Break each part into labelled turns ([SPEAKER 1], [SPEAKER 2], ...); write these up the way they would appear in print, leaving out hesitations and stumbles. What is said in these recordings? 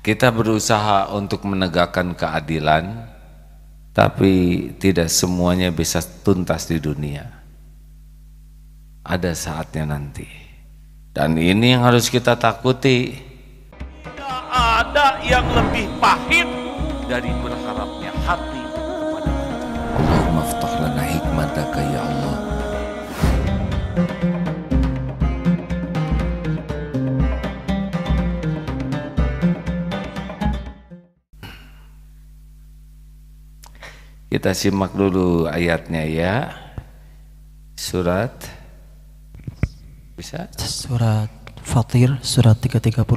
[SPEAKER 1] Kita berusaha untuk menegakkan keadilan, tapi tidak semuanya bisa tuntas di dunia. Ada saatnya nanti, dan ini yang harus kita takuti.
[SPEAKER 2] Tidak ada yang lebih pahit dari berharapnya hati kepada Allah.
[SPEAKER 1] Allahumma ftah lana hikmataka ya Allah. Kita simak dulu ayatnya ya. Surat bisa?
[SPEAKER 3] Surat Fatir, surat 335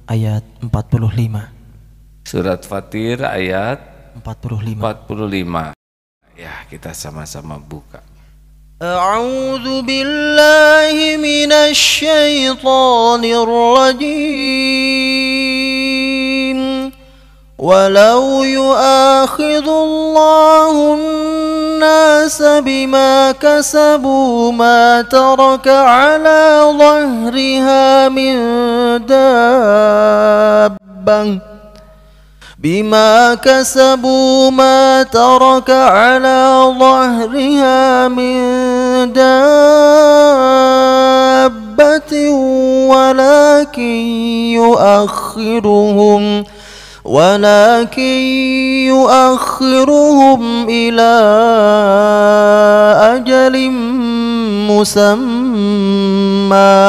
[SPEAKER 3] ayat 45.
[SPEAKER 1] Surat Fatir ayat
[SPEAKER 3] 45.
[SPEAKER 1] 45. Ya, kita sama-sama buka.
[SPEAKER 3] A'udzu billahi minasy syaithanir rajim. Walau yu'akhidullahu an-nasa bima kasabu ma taraka 'ala dhahriha min dabbah بما كسبوا ما ترك على ظهرها من دابة ولكن يؤخرهم إلى أجل مسمى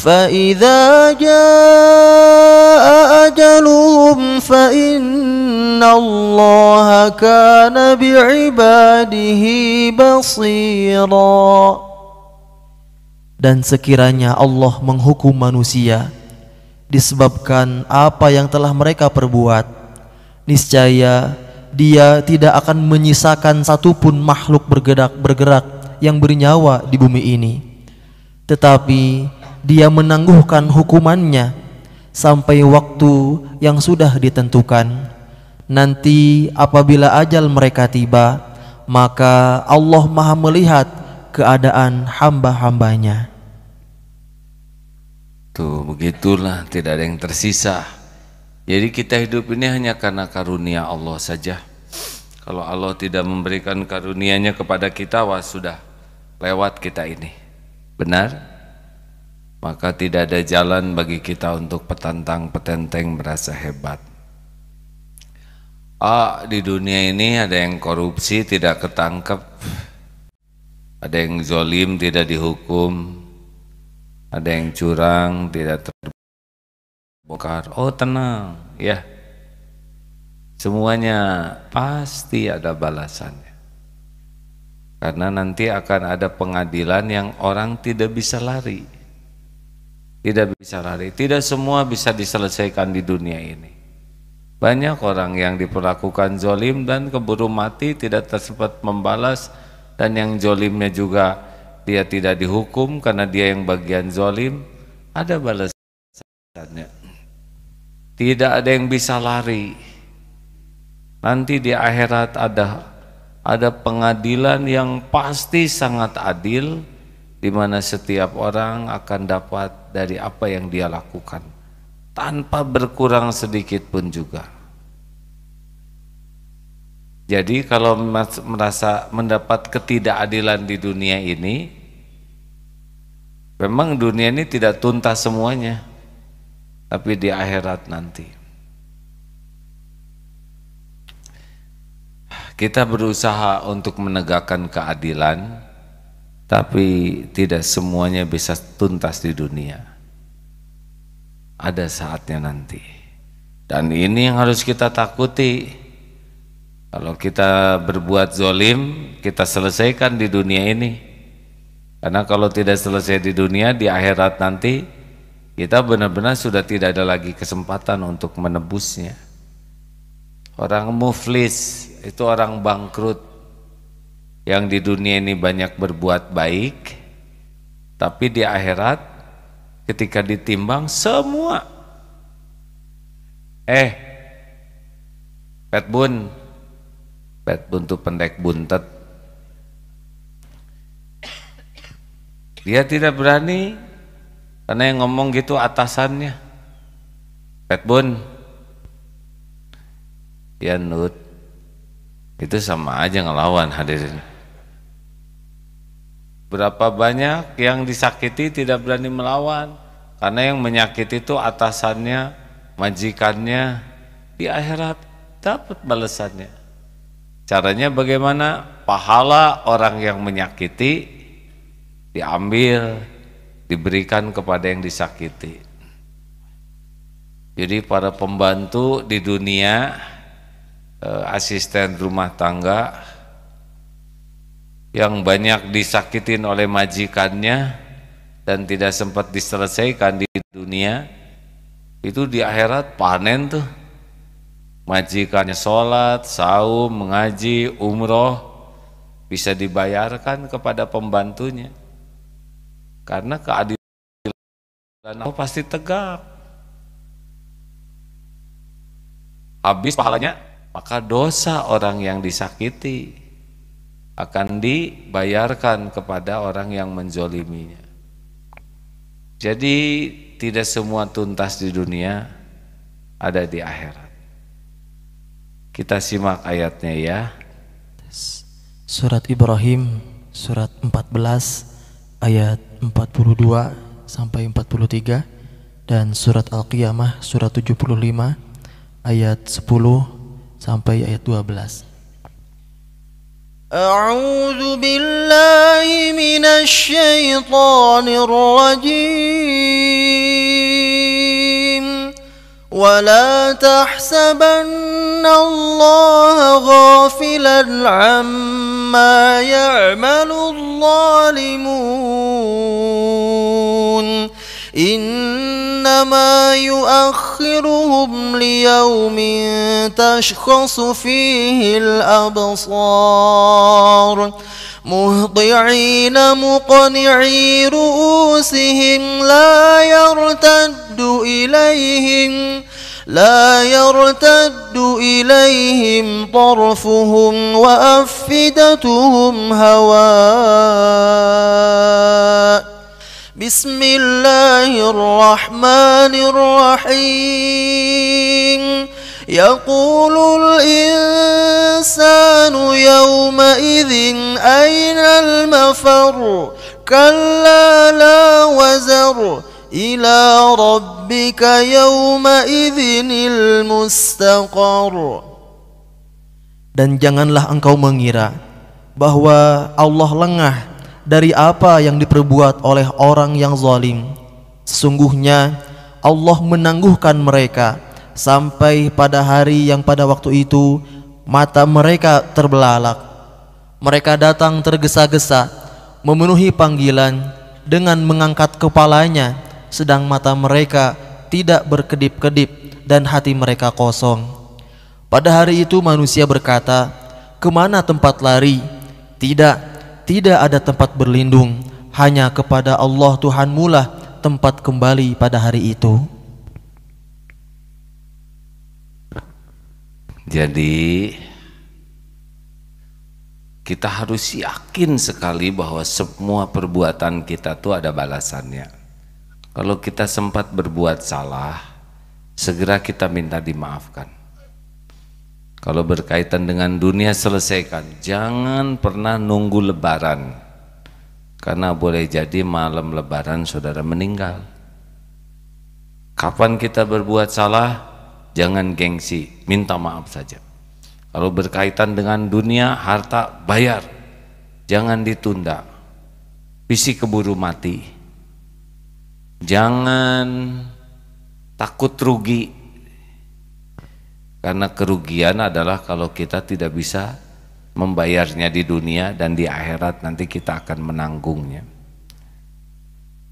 [SPEAKER 3] فإذا جاء أجلهم فإن الله كان بعباده بصيرا. Dan sekiranya Allah menghukum manusia disebabkan apa yang telah mereka perbuat, niscaya Dia tidak akan menyisakan satupun makhluk bergerak yang bernyawa di bumi ini, tetapi Dia menangguhkan hukumannya sampai waktu yang sudah ditentukan. Nanti apabila ajal mereka tiba, maka Allah Maha melihat keadaan hamba-hambanya.
[SPEAKER 1] Tuh, begitulah, tidak ada yang tersisa. Jadi kita hidup ini hanya karena karunia Allah saja. Kalau Allah tidak memberikan karunia-Nya kepada kita, wah sudah lewat kita ini. Benar? Maka tidak ada jalan bagi kita untuk petantang-petenteng merasa hebat. Di dunia ini ada yang korupsi tidak ketangkep, ada yang zolim tidak dihukum, ada yang curang tidak terbongkar. Oh tenang ya, semuanya pasti ada balasannya. Karena nanti akan ada pengadilan yang orang tidak bisa lari. Tidak bisa lari, tidak semua bisa diselesaikan di dunia ini. Banyak orang yang diperlakukan zolim dan keburu mati tidak sempat membalas, dan yang zolimnya juga dia tidak dihukum karena dia yang bagian zolim, ada balasannya. Tidak ada yang bisa lari. Nanti di akhirat ada pengadilan yang pasti sangat adil, di mana setiap orang akan dapat dari apa yang dia lakukan tanpa berkurang sedikit pun juga. Jadi kalau merasa mendapat ketidakadilan di dunia ini, memang dunia ini tidak tuntas semuanya, tapi di akhirat nanti kita berusaha untuk menegakkan keadilan, tapi tidak semuanya bisa tuntas di dunia. Ada saatnya nanti, dan ini yang harus kita takuti. Kalau kita berbuat zolim, kita selesaikan di dunia ini. Karena kalau tidak selesai di dunia, di akhirat nanti kita benar-benar sudah tidak ada lagi kesempatan untuk menebusnya. Orang muflis itu orang bangkrut, yang di dunia ini banyak berbuat baik, tapi di akhirat ketika ditimbang semua Petbun tuh pendek buntet, dia tidak berani karena yang ngomong gitu atasannya. Petbun, ya Nut, itu sama aja ngelawan hadirin. Berapa banyak yang disakiti tidak berani melawan, karena yang menyakiti itu atasannya, majikannya. Di akhirat dapat balasannya. Caranya bagaimana? Pahala orang yang menyakiti diambil, diberikan kepada yang disakiti. Jadi para pembantu di dunia, asisten rumah tangga yang banyak disakitin oleh majikannya dan tidak sempat diselesaikan di dunia, itu di akhirat panen tuh. Majikannya sholat, saum, mengaji, umroh, bisa dibayarkan kepada pembantunya. Karena keadilan Allah pasti tegak. Habis pahalanya, maka dosa orang yang disakiti akan dibayarkan kepada orang yang menzoliminya. Jadi tidak semua tuntas di dunia, ada di akhirat. Kita simak ayatnya ya.
[SPEAKER 3] Surat Ibrahim surat 14 ayat 42 sampai 43 dan surat Al-Qiyamah surat 75 ayat 10 sampai ayat 12. A'udzu billahi minasy syaithanir rajim. ولا تحسبن الله غافلا عما يعمل الظالمون إنما يؤخرهم ليوم تشخص فيه الأبصار مهطعين مقنعي رؤوسهم لا يرتد إليهم طرفهم وأفئدتهم هواء بسم الله الرحمن الرحيم يقول الإنسان يومئذ أين المفر كلا لا وزر إلى ربك يومئذ المستقر. Dan janganlah engkau mengira bahwa Allah lengah dari apa yang diperbuat oleh orang yang zalim. Sesungguhnya Allah menangguhkan mereka sampai pada hari yang pada waktu itu mata mereka terbelalak. Mereka datang tergesa-gesa memenuhi panggilan dengan mengangkat kepalanya, sedang mata mereka tidak berkedip-kedip dan hati mereka kosong. Pada hari itu manusia berkata, kemana tempat lari? Tidak ada tempat berlindung, hanya kepada Allah Tuhanmu lah tempat kembali pada hari itu.
[SPEAKER 1] Jadi kita harus yakin sekali bahwa semua perbuatan kita tuh ada balasannya. Kalau kita sempat berbuat salah, segera kita minta dimaafkan. Kalau berkaitan dengan dunia, selesaikan. Jangan pernah nunggu lebaran, karena boleh jadi malam lebaran saudara meninggal. Kapan kita berbuat salah, jangan gengsi, minta maaf saja. Kalau berkaitan dengan dunia, harta, bayar. Jangan ditunda, visi keburu mati. Jangan takut rugi, karena kerugian adalah kalau kita tidak bisa membayarnya di dunia, dan di akhirat nanti kita akan menanggungnya.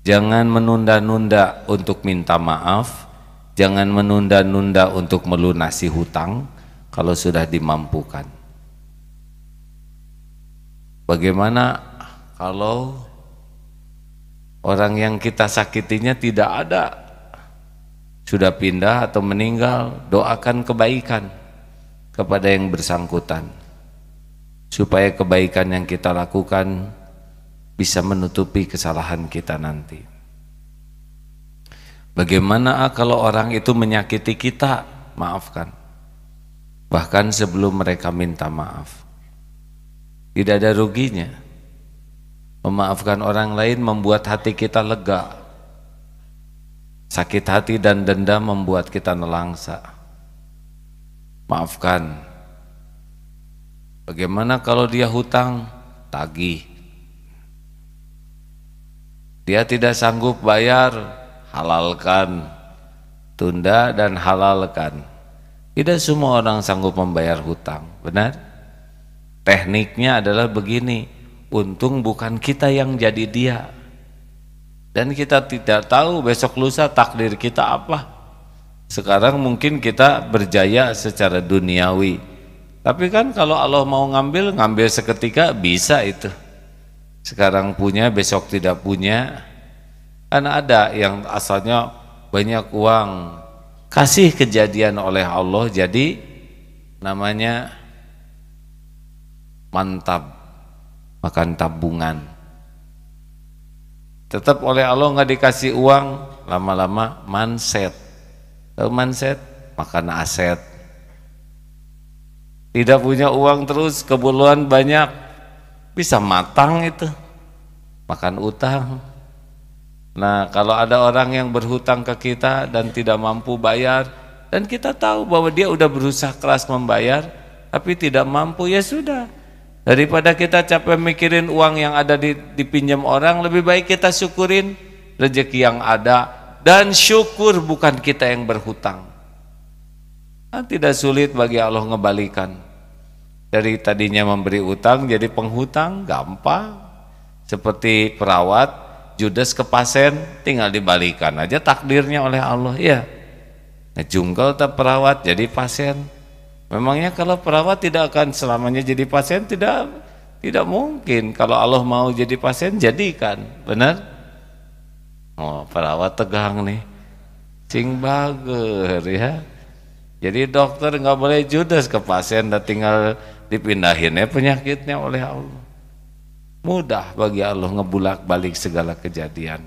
[SPEAKER 1] Jangan menunda-nunda untuk minta maaf, jangan menunda-nunda untuk melunasi hutang kalau sudah dimampukan. Bagaimana kalau orang yang kita sakitinya tidak ada, sudah pindah atau meninggal? Doakan kebaikan kepada yang bersangkutan, supaya kebaikan yang kita lakukan bisa menutupi kesalahan kita nanti. Bagaimana kalau orang itu menyakiti kita? Maafkan. bahkan sebelum mereka minta maaf. Tidak ada ruginya. Memaafkan orang lain membuat hati kita lega. Sakit hati dan dendam membuat kita nelangsa. Maafkan. Bagaimana kalau dia hutang? Tagih. Dia tidak sanggup bayar, halalkan. Tunda dan halalkan. Tidak semua orang sanggup membayar hutang, benar? Tekniknya adalah begini, untung bukan kita yang jadi dia. Dan kita tidak tahu besok lusa takdir kita apa. Sekarang mungkin kita berjaya secara duniawi. Tapi kan kalau Allah mau ngambil seketika bisa itu. Sekarang punya, besok tidak punya. Kan ada yang asalnya banyak uang, kasih kejadian oleh Allah jadi namanya mantap, makan tabungan. Tetap oleh Allah nggak dikasih uang, lama-lama manset. Tahu manset? Makan aset. Tidak punya uang terus, keperluan banyak, bisa matang itu, makan utang. Nah, kalau ada orang yang berhutang ke kita dan tidak mampu bayar, dan kita tahu bahwa dia udah berusaha keras membayar, tapi tidak mampu, ya sudah. Daripada kita capek mikirin uang yang ada dipinjam orang, lebih baik kita syukurin rezeki yang ada, dan syukur bukan kita yang berhutang. Nah, tidak sulit bagi Allah ngebalikan. Dari tadinya memberi utang jadi penghutang, gampang. Seperti perawat judes ke pasien, tinggal dibalikan aja takdirnya oleh Allah, ya. Ngejungkel tak perawat jadi pasien. Memangnya kalau perawat tidak akan selamanya jadi pasien? Tidak mungkin. Kalau Allah mau jadi pasien, jadikan, benar? Oh, perawat tegang nih, cing bager ya. Jadi dokter nggak boleh judes ke pasien, dan tinggal dipindahin ya penyakitnya oleh Allah. Mudah bagi Allah ngebulak balik segala kejadian.